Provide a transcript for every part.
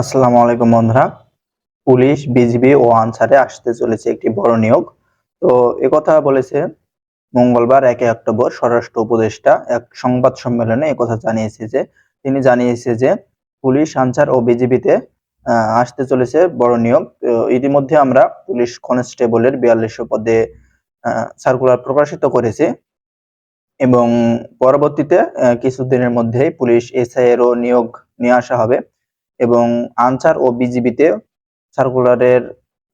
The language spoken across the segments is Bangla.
আসসালামু আলাইকুম বন্ধুরা। পুলিশ, বিজিবি ও আনসারে আসতে চলেছে একটি বড় নিয়োগ। তো একথা বলেছে মঙ্গলবার 1 অক্টোবর স্বরাষ্ট্র উপদেষ্টা এক সংবাদ সম্মেলনে একথা তিনি জানিয়েছে যে পুলিশ, আনসার ও বিজিবিতে আসতে চলেছে বড় নিয়োগ। ইতিমধ্যে আমরা পুলিশ কনস্টেবলের 4200 পদে সার্কুলার প্রকাশিত করেছি এবং পরবর্তীতে কিছুদিনের মধ্যেই পুলিশ এসআই এরও নিয়োগ নিয়ে আসা হবে এবং আনসার ও বিজিবিতে সার্কুলারের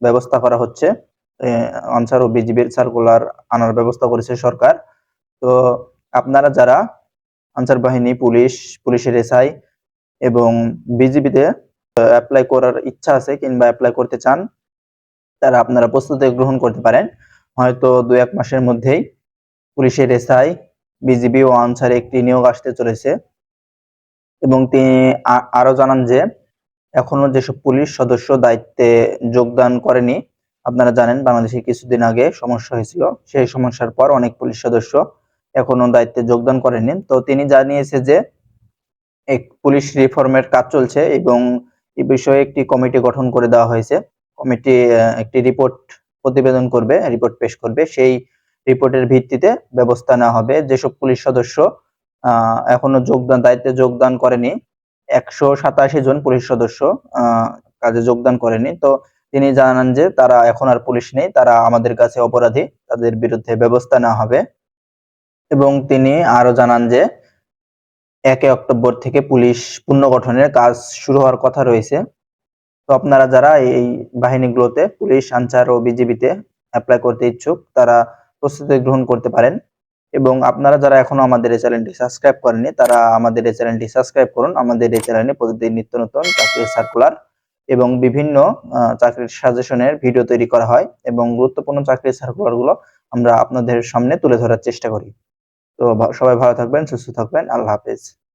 ব্যবস্থা করা হচ্ছে। আনসার ও বিজিবির সার্কুলার আনার ব্যবস্থা করেছে সরকার। তো আপনারা যারা আনসার বাহিনী, পুলিশের এসআই এবং বিজিবিতে অ্যাপ্লাই করার ইচ্ছা আছে কিংবা অ্যাপ্লাই করতে চান, তারা আপনারা প্রস্তুতি গ্রহণ করতে পারেন। হয়তো 2-1 মাসের মধ্যেই পুলিশের এসআই, বিজিবি ও আনসারে একটি নিয়োগ আসতে চলেছে এবং তিনি আরো জানান যে এখনো যেসব পুলিশ সদস্য দায়িত্বে যোগদান করেনি, আপনারা জানেন বাংলাদেশে কিছুদিন আগে সমস্যা হয়েছিল, সেই সমস্যার পর অনেক পুলিশ সদস্য এখনো দায়িত্বে যোগদান করেনি। তো তিনি জানিয়েছে যে এক পুলিশ রিফর্মের কাজ চলছে এবং এই বিষয়ে একটি কমিটি গঠন করে দেওয়া হয়েছে। কমিটি একটি প্রতিবেদন করবে, রিপোর্ট পেশ করবে। সেই রিপোর্টের ভিত্তিতে ব্যবস্থা নেওয়া হবে। যেসব পুলিশ সদস্য এখনো দায়িত্বে যোগদান করেনি, 187 জন পুলিশ সদস্য কাজে যোগদান করেনি। তো তিনি জানান যে তারা এখন আর পুলিশ নেই, তারা আমাদের কাছে অপরাধী, তাদের বিরুদ্ধে ব্যবস্থা নেওয়া হবে। এবং তিনি আরো জানান যে 1 অক্টোবর থেকে পুলিশ পুনর্গঠনের কাজ শুরু হওয়ার কথা রয়েছে। তো আপনারা যারা এই বাহিনীগুলোতে পুলিশ, আনসার ও বিজিবিতে অ্যাপ্লাই করতে ইচ্ছুক, তারা প্রস্তুতি গ্রহণ করতে পারেন। এবং আপনারা যারা এখনো আমাদের এই চ্যানেলটি সাবস্ক্রাইব করেননি, তারা আমাদের এই চ্যানেলটি সাবস্ক্রাইব করুন। আমাদের এই চ্যানেলে প্রতিদিন নিত্য নতুন চাকরির সার্কুলার এবং বিভিন্ন চাকরির সাজেশনের ভিডিও তৈরি করা হয় এবং গুরুত্বপূর্ণ চাকরির সার্কুলারগুলো আমরা আপনাদের সামনে তুলে ধরার চেষ্টা করি। তো সবাই ভালো থাকবেন, সুস্থ থাকবেন। আল্লাহ হাফেজ।